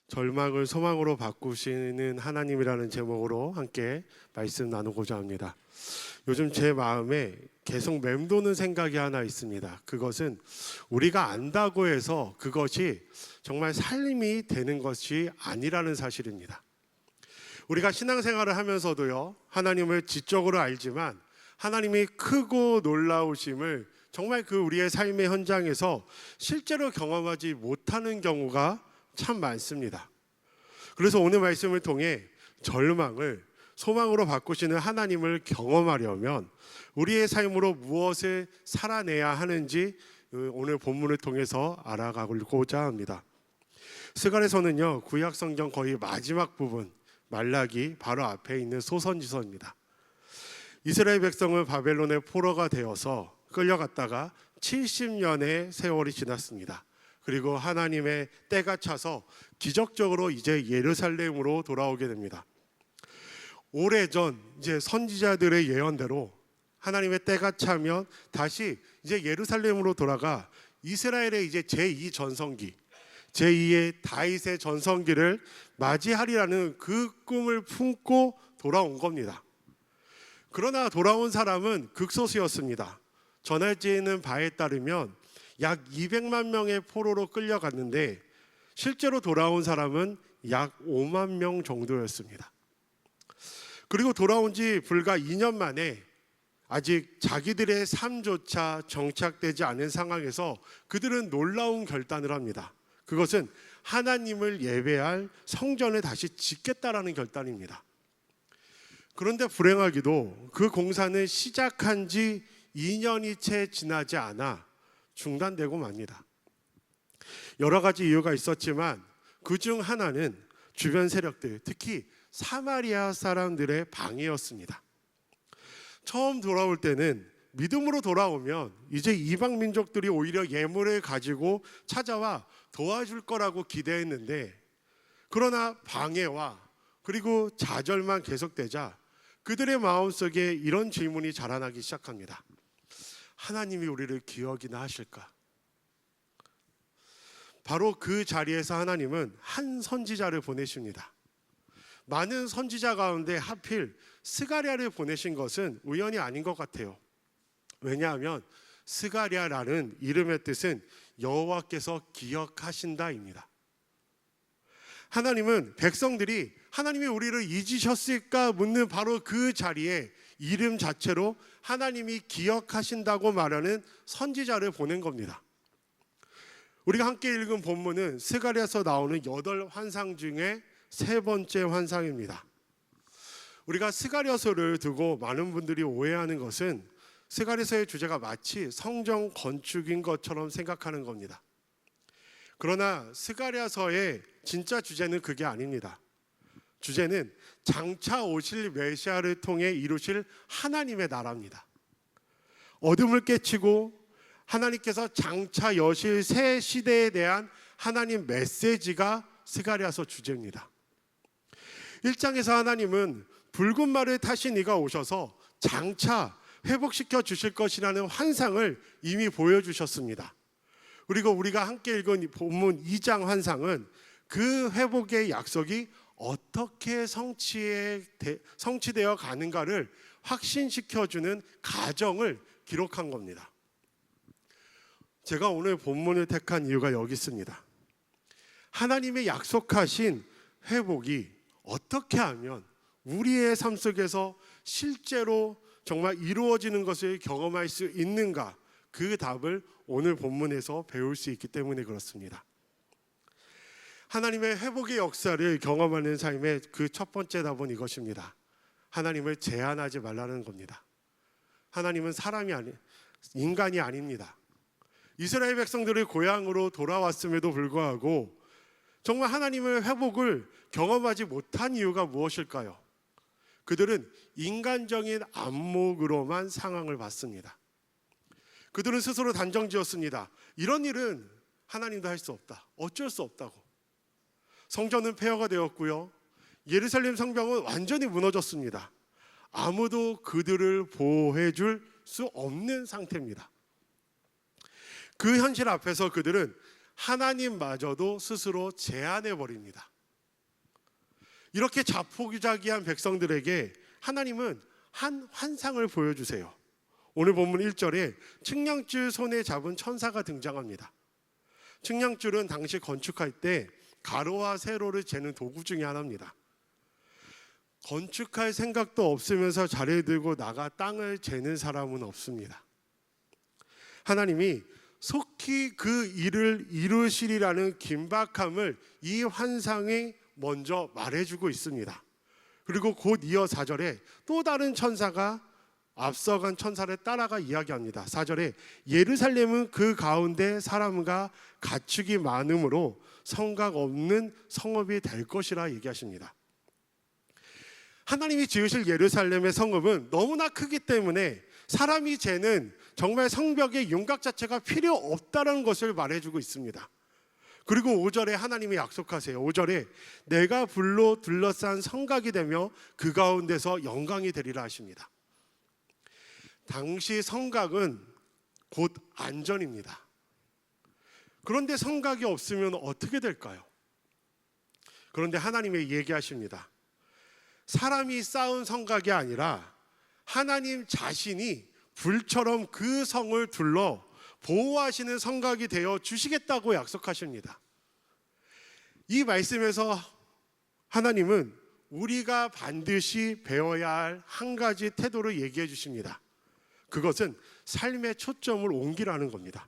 절망을 소망으로 바꾸시는 하나님이라는 제목으로 함께 말씀 나누고자 합니다. 요즘 제 마음에 계속 맴도는 생각이 하나 있습니다. 그것은 우리가 안다고 해서 그것이 정말 삶이 되는 것이 아니라는 사실입니다. 우리가 신앙생활을 하면서도요, 하나님을 지적으로 알지만 하나님이 크고 놀라우심을 정말 그 우리의 삶의 현장에서 실제로 경험하지 못하는 경우가 참 많습니다. 그래서 오늘 말씀을 통해 절망을 소망으로 바꾸시는 하나님을 경험하려면 우리의 삶으로 무엇을 살아내야 하는지 오늘 본문을 통해서 알아가고자 합니다. 스갈에서는요, 구약 성경 거의 마지막 부분 말라기 바로 앞에 있는 소선지서입니다. 이스라엘 백성은 바벨론의 포로가 되어서 끌려갔다가 70년의 세월이 지났습니다. 그리고 하나님의 때가 차서 기적적으로 이제 예루살렘으로 돌아오게 됩니다. 오래전 이제 선지자들의 예언대로 하나님의 때가 차면 다시 이제 예루살렘으로 돌아가 이스라엘의 이제 제2 전성기, 제2의 다윗의 전성기를 맞이하리라는 그 꿈을 품고 돌아온 겁니다. 그러나 돌아온 사람은 극소수였습니다. 전해지는 바에 따르면 약 200만 명의 포로로 끌려갔는데 실제로 돌아온 사람은 약 5만 명 정도였습니다. 그리고 돌아온 지 불과 2년 만에 아직 자기들의 삶조차 정착되지 않은 상황에서 그들은 놀라운 결단을 합니다. 그것은 하나님을 예배할 성전을 다시 짓겠다라는 결단입니다. 그런데 불행하게도 그 공사는 시작한 지 2년이 채 지나지 않아 중단되고 맙니다. 여러 가지 이유가 있었지만 그중 하나는 주변 세력들, 특히 사마리아 사람들의 방해였습니다. 처음 돌아올 때는 믿음으로 돌아오면 이제 이방 민족들이 오히려 예물을 가지고 찾아와 도와줄 거라고 기대했는데, 그러나 방해와 그리고 좌절만 계속되자 그들의 마음속에 이런 질문이 자라나기 시작합니다. 하나님이 우리를 기억이나 하실까? 바로 그 자리에서 하나님은 한 선지자를 보내십니다. 많은 선지자 가운데 하필 스가랴를 보내신 것은 우연이 아닌 것 같아요. 왜냐하면 스가랴라는 이름의 뜻은 여호와께서 기억하신다입니다. 하나님은 백성들이 하나님이 우리를 잊으셨을까 묻는 바로 그 자리에 이름 자체로 하나님이 기억하신다고 말하는 선지자를 보낸 겁니다. 우리가 함께 읽은 본문은 스가랴에서 나오는 8환상 중에 3번째 환상입니다. 우리가 스가랴서를 두고 많은 분들이 오해하는 것은 스가랴서의 주제가 마치 성전 건축인 것처럼 생각하는 겁니다. 그러나 스가랴서의 진짜 주제는 그게 아닙니다. 주제는 장차 오실 메시아를 통해 이루실 하나님의 나라입니다. 어둠을 깨치고 하나님께서 장차 여실 새 시대에 대한 하나님 메시지가 스가랴서 주제입니다. 1장에서 하나님은 붉은 말을 타신 이가 오셔서 장차 회복시켜 주실 것이라는 환상을 이미 보여주셨습니다. 그리고 우리가 함께 읽은 본문 2장 환상은 그 회복의 약속이 어떻게 성취되어 가는가를 확신시켜주는 가정을 기록한 겁니다. 제가 오늘 본문을 택한 이유가 여기 있습니다. 하나님의 약속하신 회복이 어떻게 하면 우리의 삶 속에서 실제로 정말 이루어지는 것을 경험할 수 있는가, 그 답을 오늘 본문에서 배울 수 있기 때문에 그렇습니다. 하나님의 회복의 역사를 경험하는 삶의 그 첫 번째 답은 이것입니다. 하나님을 제한하지 말라는 겁니다. 하나님은 인간이 아닙니다. 이스라엘 백성들의 고향으로 돌아왔음에도 불구하고 정말 하나님의 회복을 경험하지 못한 이유가 무엇일까요? 그들은 인간적인 안목으로만 상황을 봤습니다. 그들은 스스로 단정지었습니다. 이런 일은 하나님도 할 수 없다. 어쩔 수 없다고. 성전은 폐허가 되었고요. 예루살렘 성벽은 완전히 무너졌습니다. 아무도 그들을 보호해 줄 수 없는 상태입니다. 그 현실 앞에서 그들은 하나님마저도 스스로 제한해 버립니다. 이렇게 자포자기한 백성들에게 하나님은 한 환상을 보여주세요. 오늘 본문 1절에 측량줄 손에 잡은 천사가 등장합니다. 측량줄은 당시 건축할 때 가로와 세로를 재는 도구 중에 하나입니다. 건축할 생각도 없으면서 자리에 들고 나가 땅을 재는 사람은 없습니다. 하나님이 속히 그 일을 이루시리라는 긴박함을 이 환상이 먼저 말해주고 있습니다. 그리고 곧 이어 4절에 또 다른 천사가 앞서간 천사를 따라가 이야기합니다. 4절에 예루살렘은 그 가운데 사람과 가축이 많으므로 성각 없는 성읍이 될 것이라 얘기하십니다. 하나님이 지으실 예루살렘의 성읍은 너무나 크기 때문에 사람이 재는 정말 성벽의 윤곽 자체가 필요 없다는 것을 말해주고 있습니다. 그리고 5절에 하나님이 약속하세요. 5절에 내가 불로 둘러싼 성곽이 되며 그 가운데서 영광이 되리라 하십니다. 당시 성곽은 곧 안전입니다. 그런데 성곽이 없으면 어떻게 될까요? 그런데 하나님이 얘기하십니다. 사람이 쌓은 성곽이 아니라 하나님 자신이 불처럼 그 성을 둘러 보호하시는 성곽이 되어 주시겠다고 약속하십니다. 이 말씀에서 하나님은 우리가 반드시 배워야 할 한 가지 태도를 얘기해 주십니다. 그것은 삶의 초점을 옮기라는 겁니다.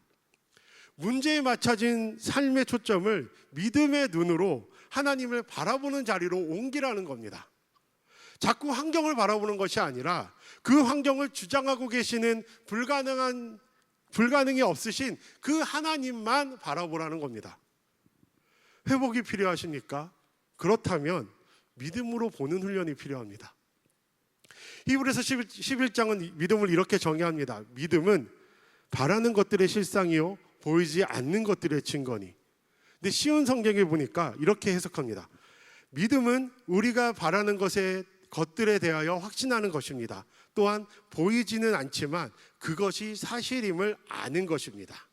문제에 맞춰진 삶의 초점을 믿음의 눈으로 하나님을 바라보는 자리로 옮기라는 겁니다. 자꾸 환경을 바라보는 것이 아니라 그 환경을 주장하고 계시는 불가능이 없으신 그 하나님만 바라보라는 겁니다. 회복이 필요하십니까? 그렇다면 믿음으로 보는 훈련이 필요합니다. 히브리서 11장은 믿음을 이렇게 정의합니다. 믿음은 바라는 것들의 실상이요 보이지 않는 것들의 증거니. 근데 쉬운 성경에 보니까 이렇게 해석합니다. 믿음은 우리가 바라는 것들에 대하여 확신하는 것입니다. 또한 보이지는 않지만 그것이 사실임을 아는 것입니다.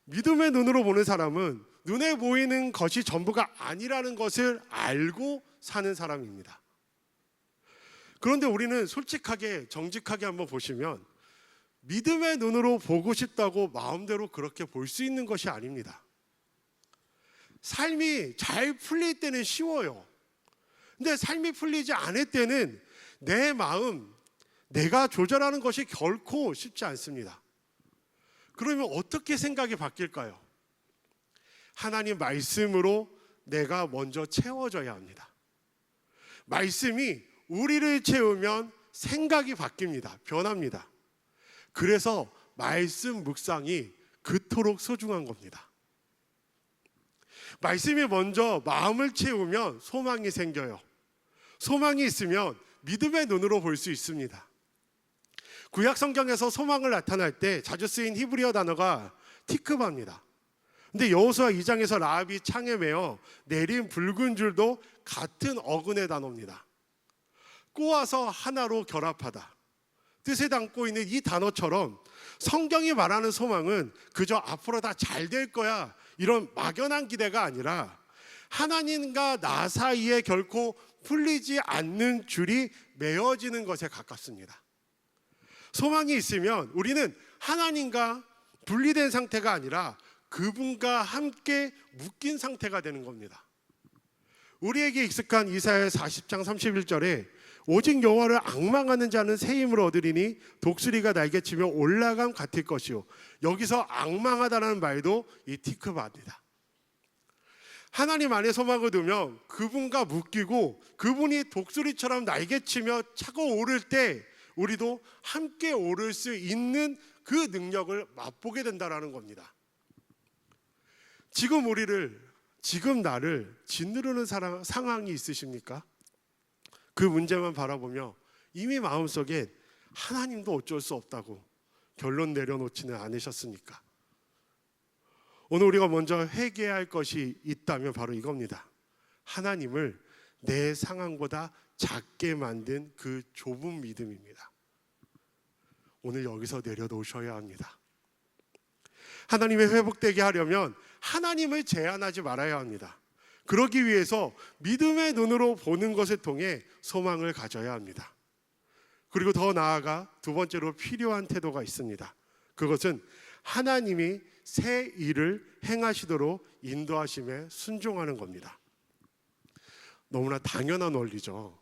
믿음의 눈으로 보는 사람은 눈에 보이는 것이 전부가 아니라는 것을 알고 사는 사람입니다. 그런데 우리는 솔직하게 정직하게 한번 보시면 믿음의 눈으로 보고 싶다고 마음대로 그렇게 볼 수 있는 것이 아닙니다. 삶이 잘 풀릴 때는 쉬워요. 근데 삶이 풀리지 않을 때는 내 마음, 내가 조절하는 것이 결코 쉽지 않습니다. 그러면 어떻게 생각이 바뀔까요? 하나님 말씀으로 내가 먼저 채워져야 합니다. 말씀이 우리를 채우면 생각이 바뀝니다. 변합니다. 그래서 말씀 묵상이 그토록 소중한 겁니다. 말씀이 먼저 마음을 채우면 소망이 생겨요. 소망이 있으면 믿음의 눈으로 볼 수 있습니다. 구약 성경에서 소망을 나타낼 때 자주 쓰인 히브리어 단어가 티크바입니다. 근데 여호수아 2장에서 라합이 창에 매어 내린 붉은 줄도 같은 어근의 단어입니다. 꼬아서 하나로 결합하다. 뜻에 담고 있는 이 단어처럼 성경이 말하는 소망은 그저 앞으로 다 잘 될 거야 이런 막연한 기대가 아니라 하나님과 나 사이에 결코 풀리지 않는 줄이 메어지는 것에 가깝습니다. 소망이 있으면 우리는 하나님과 분리된 상태가 아니라 그분과 함께 묶인 상태가 되는 겁니다. 우리에게 익숙한 이사야 40장 31절에 오직 여호와를 앙망하는 자는 새 힘을 얻으리니 독수리가 날개치며 올라감 같을 것이요. 여기서 앙망하다는 말도 이 티크바입니다. 하나님 안에 소망을 두면 그분과 묶이고 그분이 독수리처럼 날개치며 차고 오를 때 우리도 함께 오를 수 있는 그 능력을 맛보게 된다는 겁니다. 지금 나를 짓누르는 상황이 있으십니까? 그 문제만 바라보며 이미 마음속에 하나님도 어쩔 수 없다고 결론 내려놓지는 않으셨습니까? 오늘 우리가 먼저 회개해야 할 것이 있다면 바로 이겁니다. 하나님을 내 상황보다 작게 만든 그 좁은 믿음입니다. 오늘 여기서 내려놓으셔야 합니다. 하나님의 회복되게 하려면 하나님을 제한하지 말아야 합니다. 그러기 위해서 믿음의 눈으로 보는 것을 통해 소망을 가져야 합니다. 그리고 더 나아가 두 번째로 필요한 태도가 있습니다. 그것은 하나님이 새 일을 행하시도록 인도하심에 순종하는 겁니다. 너무나 당연한 원리죠.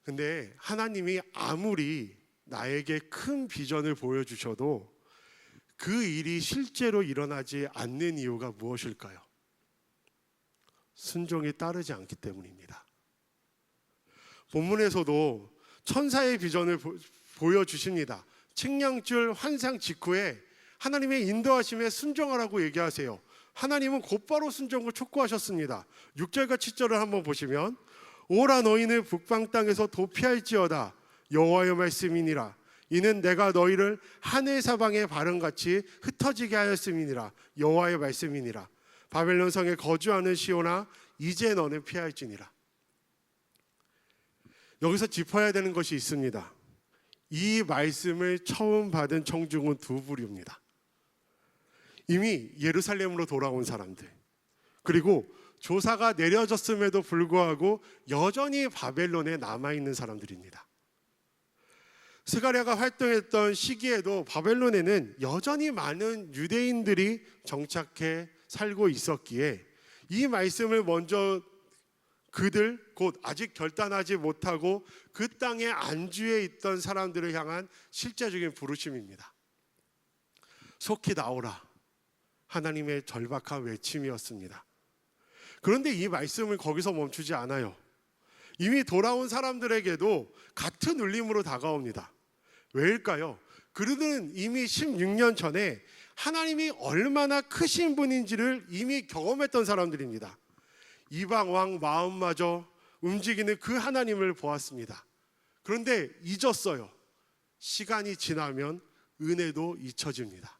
근데 하나님이 아무리 나에게 큰 비전을 보여주셔도 그 일이 실제로 일어나지 않는 이유가 무엇일까요? 순종이 따르지 않기 때문입니다. 본문에서도 천사의 비전을 보여주십니다. 측량줄 환상 직후에 하나님의 인도하심에 순종하라고 얘기하세요. 하나님은 곧바로 순종을 촉구하셨습니다. 6절과 7절을 한번 보시면, 오라 너희는 북방 땅에서 도피할지어다 여호와의 말씀이니라. 이는 내가 너희를 하늘 사방의 바람같이 흩어지게 하였음이니라. 여호와의 말씀이니라. 바벨론 성에 거주하는 시온아, 이제 너는 피할지니라. 여기서 짚어야 되는 것이 있습니다. 이 말씀을 처음 받은 청중은 두 부류입니다. 이미 예루살렘으로 돌아온 사람들, 그리고 조사가 내려졌음에도 불구하고 여전히 바벨론에 남아있는 사람들입니다. 스가랴가 활동했던 시기에도 바벨론에는 여전히 많은 유대인들이 정착해 살고 있었기에 이 말씀을 먼저 그들 곧 아직 결단하지 못하고 그 땅에 안주해 있던 사람들을 향한 실제적인 부르심입니다. 속히 나오라, 하나님의 절박한 외침이었습니다. 그런데 이 말씀은 거기서 멈추지 않아요. 이미 돌아온 사람들에게도 같은 울림으로 다가옵니다. 왜일까요? 그들은 이미 16년 전에 하나님이 얼마나 크신 분인지를 이미 경험했던 사람들입니다. 이방 왕 마음마저 움직이는 그 하나님을 보았습니다. 그런데 잊었어요. 시간이 지나면 은혜도 잊혀집니다.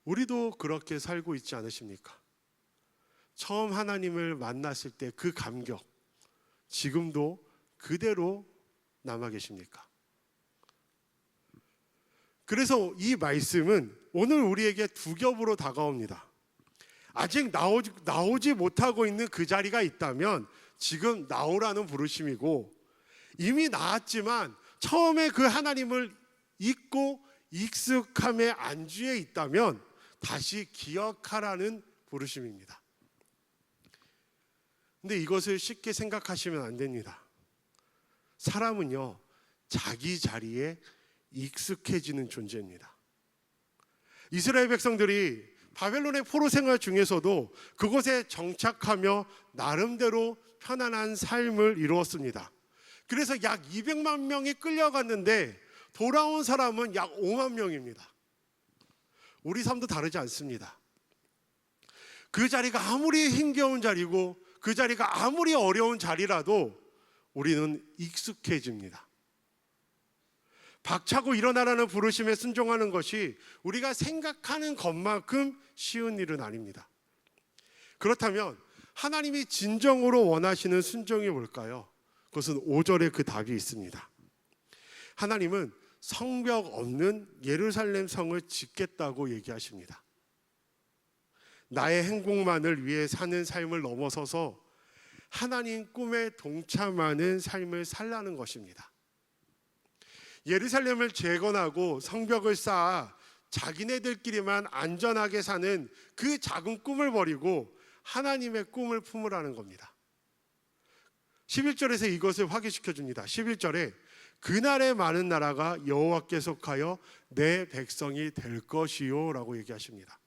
우리도 그렇게 살고 있지 않으십니까? 처음 하나님을 만났을 때 그 감격, 지금도 그대로 남아 계십니까? 그래서 이 말씀은 오늘 우리에게 두 겹으로 다가옵니다. 아직 나오지 못하고 있는 그 자리가 있다면 지금 나오라는 부르심이고, 이미 나았지만 처음에 그 하나님을 잊고 익숙함에 안주해 있다면 다시 기억하라는 부르심입니다. 근데 이것을 쉽게 생각하시면 안 됩니다. 사람은요, 자기 자리에 익숙해지는 존재입니다. 이스라엘 백성들이 바벨론의 포로 생활 중에서도 그곳에 정착하며 나름대로 편안한 삶을 이루었습니다. 그래서 약 200만 명이 끌려갔는데 돌아온 사람은 약 5만 명입니다. 우리 삶도 다르지 않습니다. 그 자리가 아무리 힘겨운 자리고 그 자리가 아무리 어려운 자리라도 우리는 익숙해집니다. 박차고 일어나라는 부르심에 순종하는 것이 우리가 생각하는 것만큼 쉬운 일은 아닙니다. 그렇다면 하나님이 진정으로 원하시는 순종이 뭘까요? 그것은 5절에 그 답이 있습니다. 하나님은 성벽 없는 예루살렘 성을 짓겠다고 얘기하십니다. 나의 행복만을 위해 사는 삶을 넘어서서 하나님 꿈에 동참하는 삶을 살라는 것입니다. 예루살렘을 재건하고 성벽을 쌓아 자기네들끼리만 안전하게 사는 그 작은 꿈을 버리고 하나님의 꿈을 품으라는 겁니다. 11절에서 이것을 확인시켜 줍니다. 11절에 그날에 많은 나라가 여호와께 속하여 내 백성이 될 것이요 라고 얘기하십니다.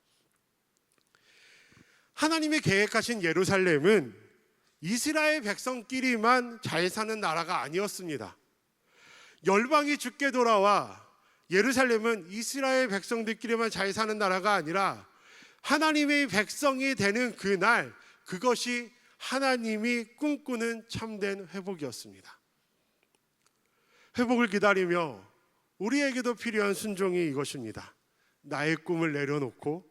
하나님이 계획하신 예루살렘은 이스라엘 백성끼리만 잘 사는 나라가 아니었습니다. 열방이 주께 돌아와 예루살렘은 이스라엘 백성들끼리만 잘 사는 나라가 아니라 하나님의 백성이 되는 그날, 그것이 하나님이 꿈꾸는 참된 회복이었습니다. 회복을 기다리며 우리에게도 필요한 순종이 이것입니다. 나의 꿈을 내려놓고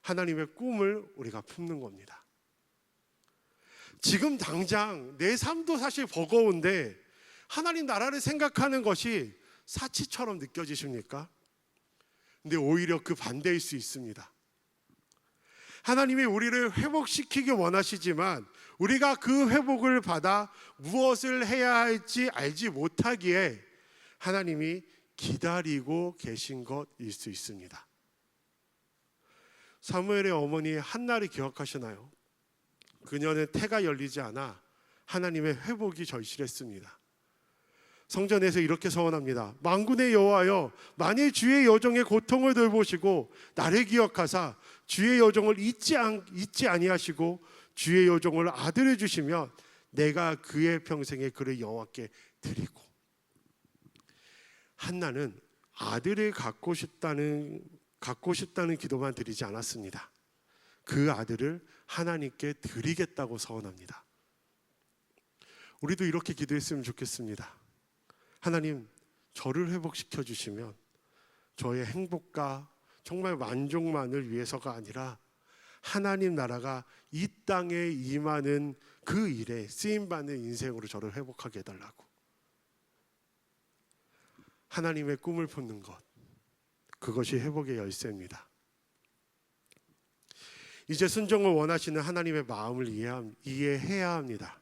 하나님의 꿈을 우리가 품는 겁니다. 지금 당장 내 삶도 사실 버거운데 하나님 나라를 생각하는 것이 사치처럼 느껴지십니까? 근데 오히려 그 반대일 수 있습니다. 하나님이 우리를 회복시키기 원하시지만 우리가 그 회복을 받아 무엇을 해야 할지 알지 못하기에 하나님이 기다리고 계신 것일 수 있습니다. 사무엘의 어머니 한나를 기억하시나요? 그녀는 태가 열리지 않아 하나님의 회복이 절실했습니다. 성전에서 이렇게 서원합니다. 만군의 여호와여, 만일 주의 여종의 고통을 돌보시고 나를 기억하사 주의 여종을 잊지 아니하시고 주의 여종을 아들을 주시면 내가 그의 평생에 그를 여호와께 드리고. 한나는 아들을 갖고 싶다는 기도만 드리지 않았습니다. 그 아들을 하나님께 드리겠다고 서원합니다. 우리도 이렇게 기도했으면 좋겠습니다. 하나님, 저를 회복시켜 주시면 저의 행복과 정말 만족만을 위해서가 아니라 하나님 나라가 이 땅에 임하는 그 일에 쓰임받는 인생으로 저를 회복하게 해달라고. 하나님의 꿈을 품는 것, 그것이 회복의 열쇠입니다. 이제 순종을 원하시는 하나님의 마음을 이해해야 합니다.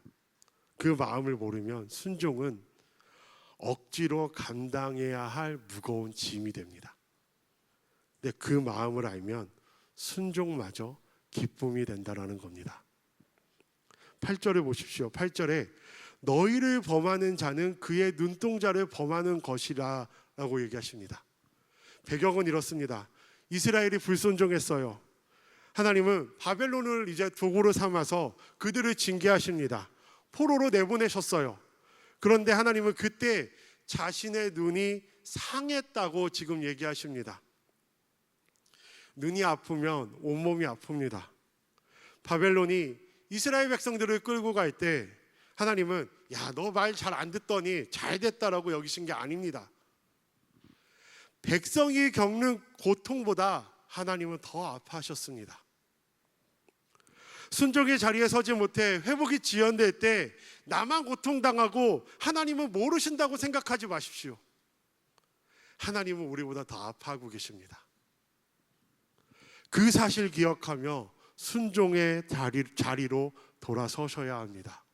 그 마음을 모르면 순종은 억지로 감당해야 할 무거운 짐이 됩니다. 근데 그 마음을 알면 순종마저 기쁨이 된다라는 겁니다. 8절을 보십시오. 8절에 너희를 범하는 자는 그의 눈동자를 범하는 것이라 라고 얘기하십니다. 배경은 이렇습니다. 이스라엘이 불순종했어요. 하나님은 바벨론을 이제 도구로 삼아서 그들을 징계하십니다. 포로로 내보내셨어요. 그런데 하나님은 그때 자신의 눈이 상했다고 지금 얘기하십니다. 눈이 아프면 온몸이 아픕니다. 바벨론이 이스라엘 백성들을 끌고 갈 때 하나님은 야, 너 말 잘 안 듣더니 잘 됐다라고 여기신 게 아닙니다. 백성이 겪는 고통보다 하나님은 더 아파하셨습니다. 순종의 자리에 서지 못해 회복이 지연될 때 나만 고통당하고 하나님은 모르신다고 생각하지 마십시오. 하나님은 우리보다 더 아파하고 계십니다. 그 사실 기억하며 순종의 자리로 돌아서셔야 합니다.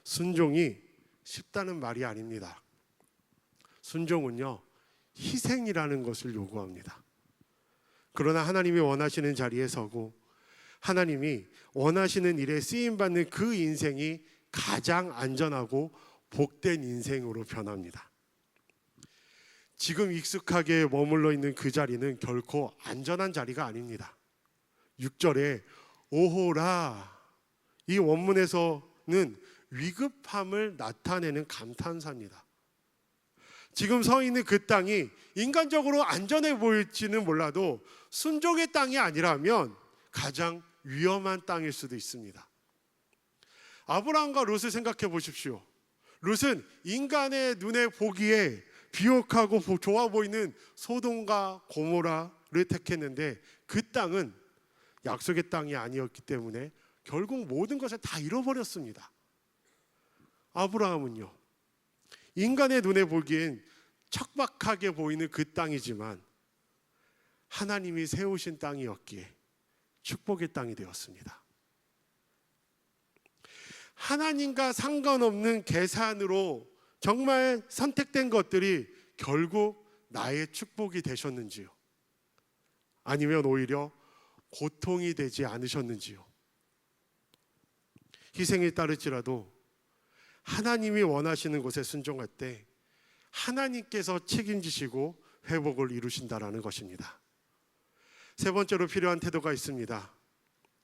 순종이 쉽다는 말이 아닙니다. 순종은요, 희생이라는 것을 요구합니다. 그러나 하나님이 원하시는 자리에 서고 하나님이 원하시는 일에 쓰임받는 그 인생이 가장 안전하고 복된 인생으로 변합니다. 지금 익숙하게 머물러 있는 그 자리는 결코 안전한 자리가 아닙니다. 6절에 오호라, 이 원문에서는 위급함을 나타내는 감탄사입니다. 지금 서 있는 그 땅이 인간적으로 안전해 보일지는 몰라도 순종의 땅이 아니라면 가장 위험한 땅일 수도 있습니다. 아브라함과 롯을 생각해 보십시오. 롯은 인간의 눈에 보기에 비옥하고 좋아 보이는 소돔과 고모라를 택했는데 그 땅은 약속의 땅이 아니었기 때문에 결국 모든 것을 다 잃어버렸습니다. 아브라함은요, 인간의 눈에 보기엔 척박하게 보이는 그 땅이지만 하나님이 세우신 땅이었기에 축복의 땅이 되었습니다. 하나님과 상관없는 계산으로 정말 선택된 것들이 결국 나의 축복이 되셨는지요? 아니면 오히려 고통이 되지 않으셨는지요? 희생이 따를지라도 하나님이 원하시는 곳에 순종할 때 하나님께서 책임지시고 회복을 이루신다라는 것입니다. 세 번째로 필요한 태도가 있습니다.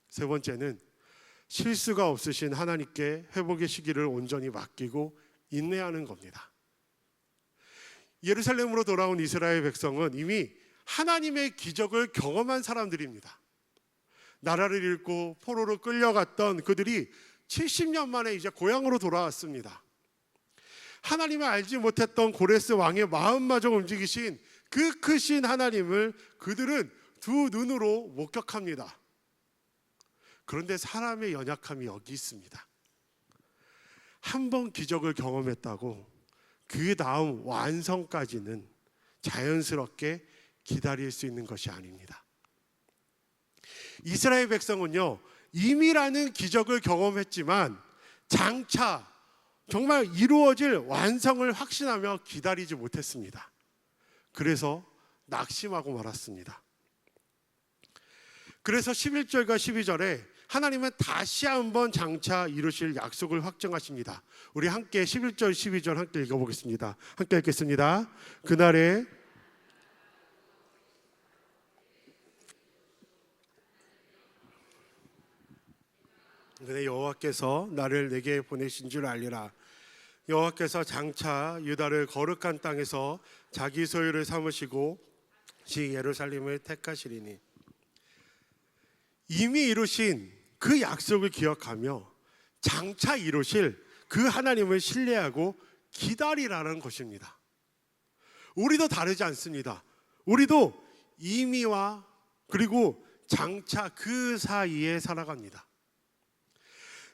세 번째는 실수가 없으신 하나님께 회복의 시기를 온전히 맡기고 인내하는 겁니다. 예루살렘으로 돌아온 이스라엘 백성은 이미 하나님의 기적을 경험한 사람들입니다. 나라를 잃고 포로로 끌려갔던 그들이 70년 만에 이제 고향으로 돌아왔습니다. 하나님을 알지 못했던 고레스 왕의 마음마저 움직이신 그 크신 하나님을 그들은 두 눈으로 목격합니다. 그런데 사람의 연약함이 여기 있습니다. 한 번 기적을 경험했다고 그 다음 완성까지는 자연스럽게 기다릴 수 있는 것이 아닙니다. 이스라엘 백성은요, 이미라는 기적을 경험했지만 장차 정말 이루어질 완성을 확신하며 기다리지 못했습니다. 그래서 낙심하고 말았습니다. 그래서 11절과 12절에 하나님은 다시 한번 장차 이루실 약속을 확정하십니다. 우리 함께 11절 12절 함께 읽어보겠습니다. 함께 읽겠습니다. 그날에 여호와께서 나를 내게 보내신 줄 알리라. 여호와께서 장차 유다를 거룩한 땅에서 자기 소유를 삼으시고 시 예루살렘을 택하시리니. 이미 이루신 그 약속을 기억하며 장차 이루실 그 하나님을 신뢰하고 기다리라는 것입니다. 우리도 다르지 않습니다. 우리도 이미와 그리고 장차 그 사이에 살아갑니다.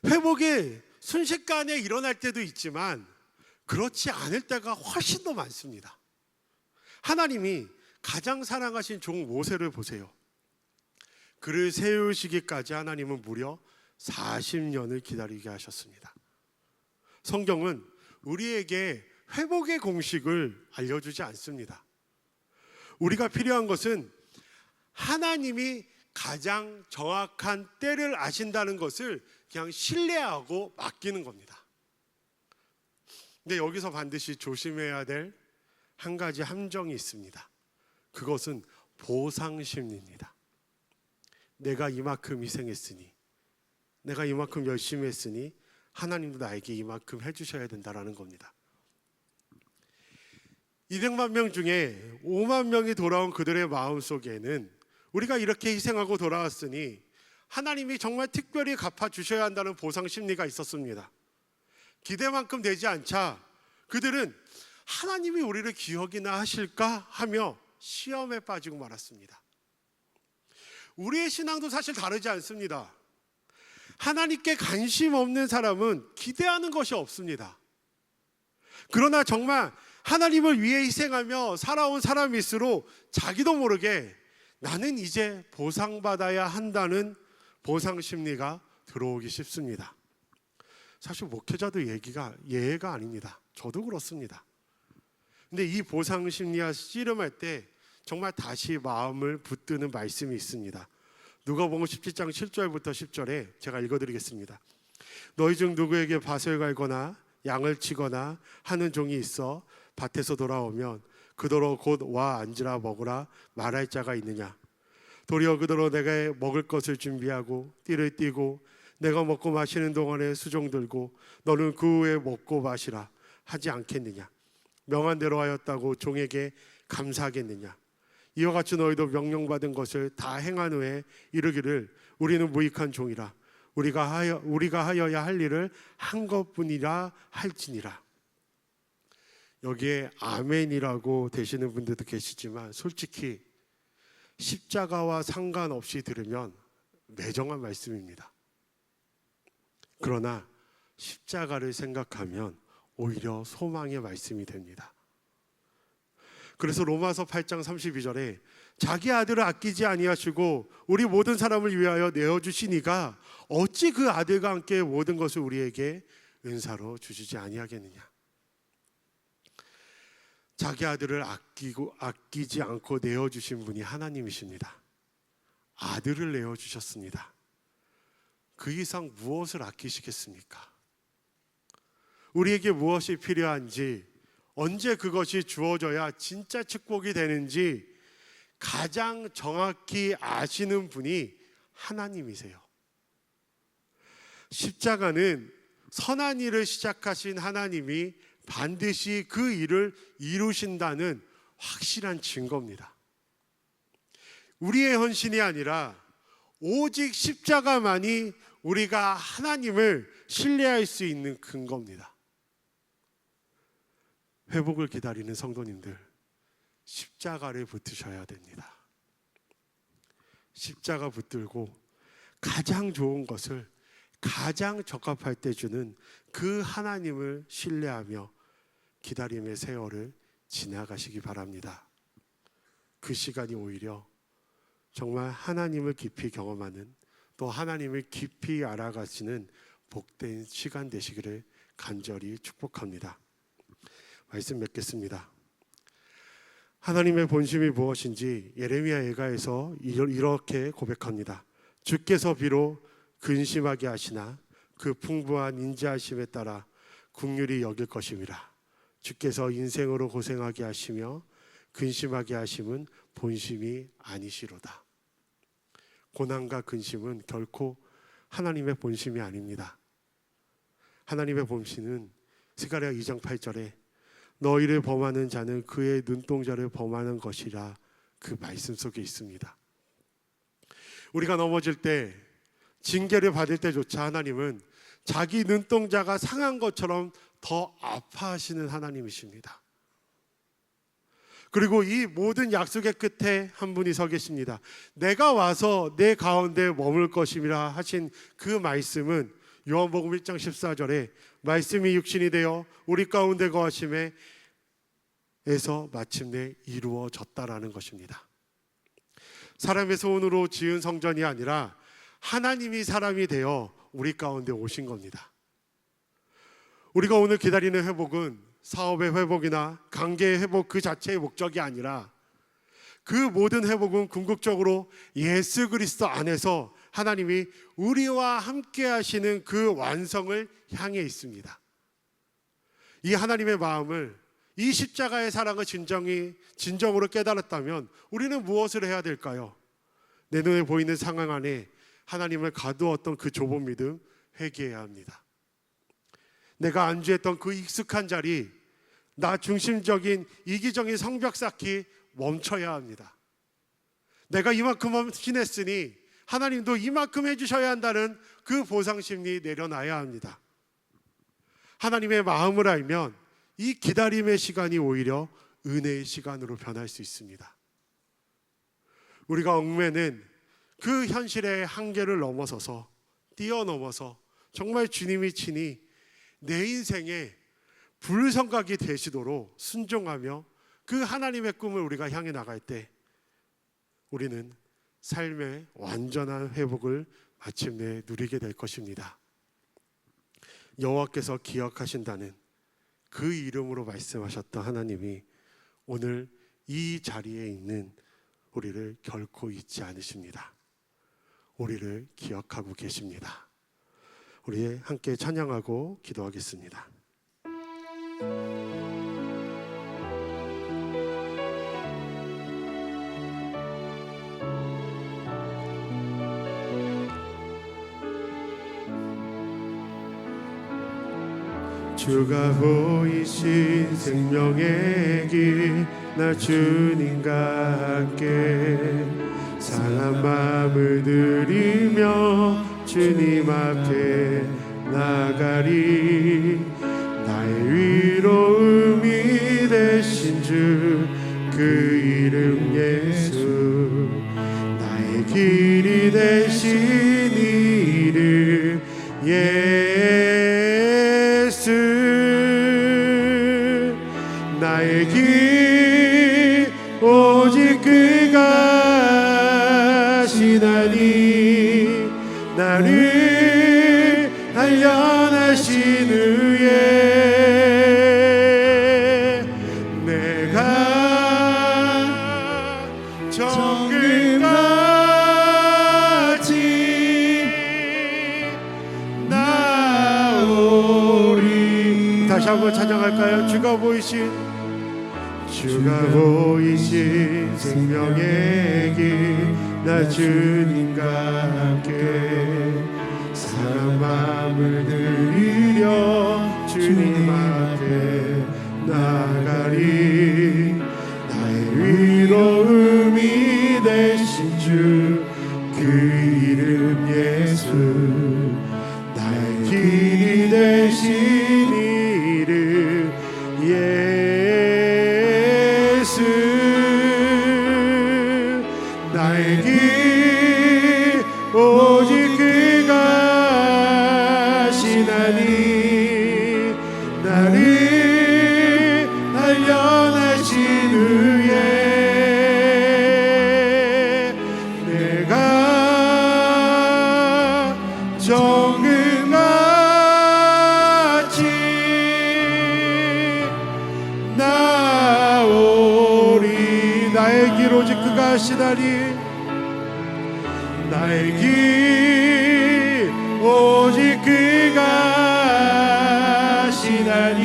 회복이 순식간에 일어날 때도 있지만 그렇지 않을 때가 훨씬 더 많습니다. 하나님이 가장 사랑하신 종 모세를 보세요. 그를 세우시기까지 하나님은 무려 40년을 기다리게 하셨습니다. 성경은 우리에게 회복의 공식을 알려주지 않습니다. 우리가 필요한 것은 하나님이 가장 정확한 때를 아신다는 것을 그냥 신뢰하고 맡기는 겁니다. 근데 여기서 반드시 조심해야 될 한 가지 함정이 있습니다. 그것은 보상심리입니다. 내가 이만큼 희생했으니, 내가 이만큼 열심히 했으니 하나님도 나에게 이만큼 해주셔야 된다는 겁니다. 200만 명 중에 5만 명이 돌아온 그들의 마음속에는 우리가 이렇게 희생하고 돌아왔으니 하나님이 정말 특별히 갚아주셔야 한다는 보상심리가 있었습니다. 기대만큼 되지 않자 그들은 하나님이 우리를 기억이나 하실까 하며 시험에 빠지고 말았습니다. 우리의 신앙도 사실 다르지 않습니다. 하나님께 관심 없는 사람은 기대하는 것이 없습니다. 그러나 정말 하나님을 위해 희생하며 살아온 사람일수록 자기도 모르게 나는 이제 보상받아야 한다는 보상심리가 들어오기 쉽습니다. 사실 목회자도 예외가 아닙니다. 저도 그렇습니다. 근데 이 보상심리와 씨름할 때 정말 다시 마음을 붙드는 말씀이 있습니다. 누가복음 17장 7절부터 10절에 제가 읽어드리겠습니다. 너희 중 누구에게 밭을 갈거나 양을 치거나 하는 종이 있어 밭에서 돌아오면 그더러 곧 와 앉으라 먹으라 말할 자가 있느냐. 도리어 그더러 내가 먹을 것을 준비하고 띠를 띠고 내가 먹고 마시는 동안에 수종 들고 너는 그 후에 먹고 마시라 하지 않겠느냐. 명한 대로 하였다고 종에게 감사하겠느냐. 이와 같이 너희도 명령받은 것을 다 행한 후에 이르기를 우리는 무익한 종이라 우리가 하여야 할 일을 한 것뿐이라 할지니라. 여기에 아멘이라고 되시는 분들도 계시지만 솔직히 십자가와 상관없이 들으면 매정한 말씀입니다. 그러나 십자가를 생각하면 오히려 소망의 말씀이 됩니다. 그래서 로마서 8장 32절에 자기 아들을 아끼지 아니하시고 우리 모든 사람을 위하여 내어주시니가 어찌 그 아들과 함께 모든 것을 우리에게 은사로 주시지 아니하겠느냐. 자기 아들을 아끼지 않고 내어주신 분이 하나님이십니다. 아들을 내어주셨습니다. 그 이상 무엇을 아끼시겠습니까? 우리에게 무엇이 필요한지, 언제 그것이 주어져야 진짜 축복이 되는지 가장 정확히 아시는 분이 하나님이세요. 십자가는 선한 일을 시작하신 하나님이 반드시 그 일을 이루신다는 확실한 증거입니다. 우리의 헌신이 아니라 오직 십자가만이 우리가 하나님을 신뢰할 수 있는 근거입니다. 회복을 기다리는 성도님들, 십자가를 붙으셔야 됩니다. 십자가 붙들고 가장 좋은 것을 가장 적합할 때 주는 그 하나님을 신뢰하며 기다림의 세월을 지나가시기 바랍니다. 그 시간이 오히려 정말 하나님을 깊이 경험하는, 또 하나님을 깊이 알아가시는 복된 시간 되시기를 간절히 축복합니다. 말씀 맺겠습니다. 하나님의 본심이 무엇인지 예레미야 예가에서 이렇게 고백합니다. 주께서 비록 근심하게 하시나 그 풍부한 인자하심에 따라 긍휼히 여길 것임이라. 주께서 인생으로 고생하게 하시며 근심하게 하심은 본심이 아니시로다. 고난과 근심은 결코 하나님의 본심이 아닙니다. 하나님의 본심은 스가랴 2장 8절에 너희를 범하는 자는 그의 눈동자를 범하는 것이라, 그 말씀 속에 있습니다. 우리가 넘어질 때, 징계를 받을 때조차 하나님은 자기 눈동자가 상한 것처럼 더 아파하시는 하나님이십니다. 그리고 이 모든 약속의 끝에 한 분이 서 계십니다. 내가 와서 내 가운데 머물 것임이라 하신 그 말씀은 요한복음 1장 14절에 말씀이 육신이 되어 우리 가운데 거하심에 에서 마침내 이루어졌다라는 것입니다. 사람의 손으로 지은 성전이 아니라 하나님이 사람이 되어 우리 가운데 오신 겁니다. 우리가 오늘 기다리는 회복은 사업의 회복이나 관계의 회복 그 자체의 목적이 아니라, 그 모든 회복은 궁극적으로 예수 그리스도 안에서 하나님이 우리와 함께 하시는 그 완성을 향해 있습니다. 이 하나님의 마음을, 이 십자가의 사랑을 진정으로 깨달았다면 우리는 무엇을 해야 될까요? 내 눈에 보이는 상황 안에 하나님을 가두었던 그 좁은 믿음, 회개해야 합니다. 내가 안주했던 그 익숙한 자리, 나 중심적인 이기적인 성벽 쌓기 멈춰야 합니다. 내가 이만큼 신했으니 하나님도 이만큼 해주셔야 한다는 그 보상심리 내려놔야 합니다. 하나님의 마음을 알면 이 기다림의 시간이 오히려 은혜의 시간으로 변할 수 있습니다. 우리가 얽매는 그 현실의 한계를 넘어서서, 뛰어넘어서 정말 주님이 친히 내 인생의 불성각이 되시도록 순종하며 그 하나님의 꿈을 우리가 향해 나갈 때 우리는 삶의 완전한 회복을 마침내 누리게 될 것입니다. 여호와께서 기억하신다는 그 이름으로 말씀하셨던 하나님이 오늘 이 자리에 있는 우리를 결코 잊지 않으십니다. 우리를 기억하고 계십니다. 우리 함께 찬양하고 기도하겠습니다. 주가 보이신 생명의 길, 나 주님과 함께 상한 마음을 들이며 주님 앞에 나가리. 나의 위로움이 되신 주, 그 이름 예수. 나의 길이 되신 이름 예수. 나의 길 오직 그가 하시나니, 나를 단련하신 후에 내가 정금같이 나오리. 다시 한번 찬양할까요? 주가 보이신 생명의 길, 나 주님과 함께 사랑 마음을 들이려 주님 앞에 나가리. 나의 위로움이 되신 주, 그 이름 예수. 나의 길이 되신 이름 예수. 나의 길 오직 그가 하시나니, 나를 단련하신 후에 정금같이 나오리. 나의 길 오직 그가 하시다니, 나의 길 오직 그가 하시다니,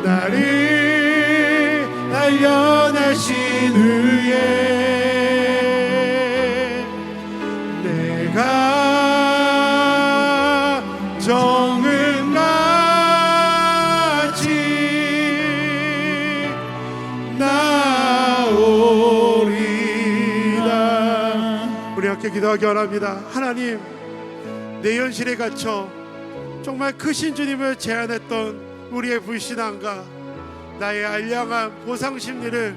나를 단련하신 후에 내가 정금같이 나오리라. 우리 함께 기도하기 원합니다. 하나님, 내 현실에 갇혀 정말 크신 주님을 제안했던 우리의 불신앙과 나의 알량한 보상심리를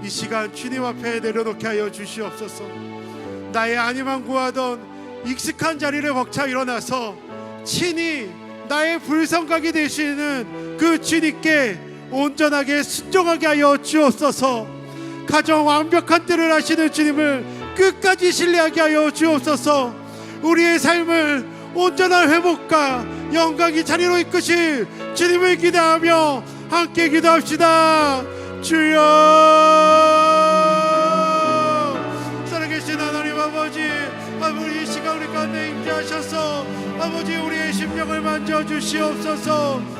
이 시간 주님 앞에 내려놓게 하여 주시옵소서. 나의 아니만 구하던 익숙한 자리를 벅차 일어나서 친히 나의 불성각이 되시는 그 주님께 온전하게 순종하게 하여 주옵소서. 가정 완벽한 때를 하시는 주님을 끝까지 신뢰하게 하여 주옵소서. 우리의 삶을 온전한 회복과 영광이 자리로 이끄실 주님을 기대하며 함께 기도합시다. 주여, 살아계신 하나님 아버지, 아버지 이 시간 우리 가운데 임재하셔서 아버지 우리의 심령을 만져주시옵소서.